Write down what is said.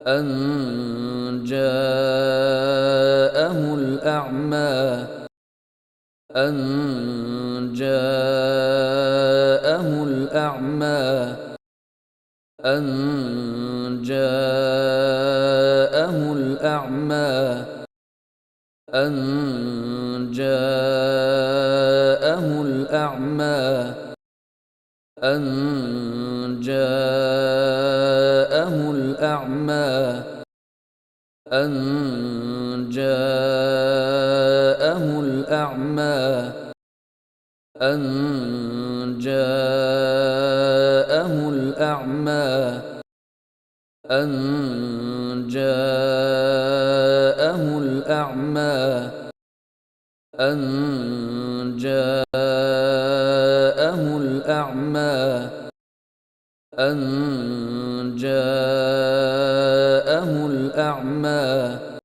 أن جاءه الأعمى أن جاءه الأعمى أن جاءه الأعمى أن جاءه الأعمى أن جاءه الأعمى أن جاءه الأعمى أن جاءه الأعمى أن جاءه الأعمى أن جاءه الأعمى أن جاءه الأعمى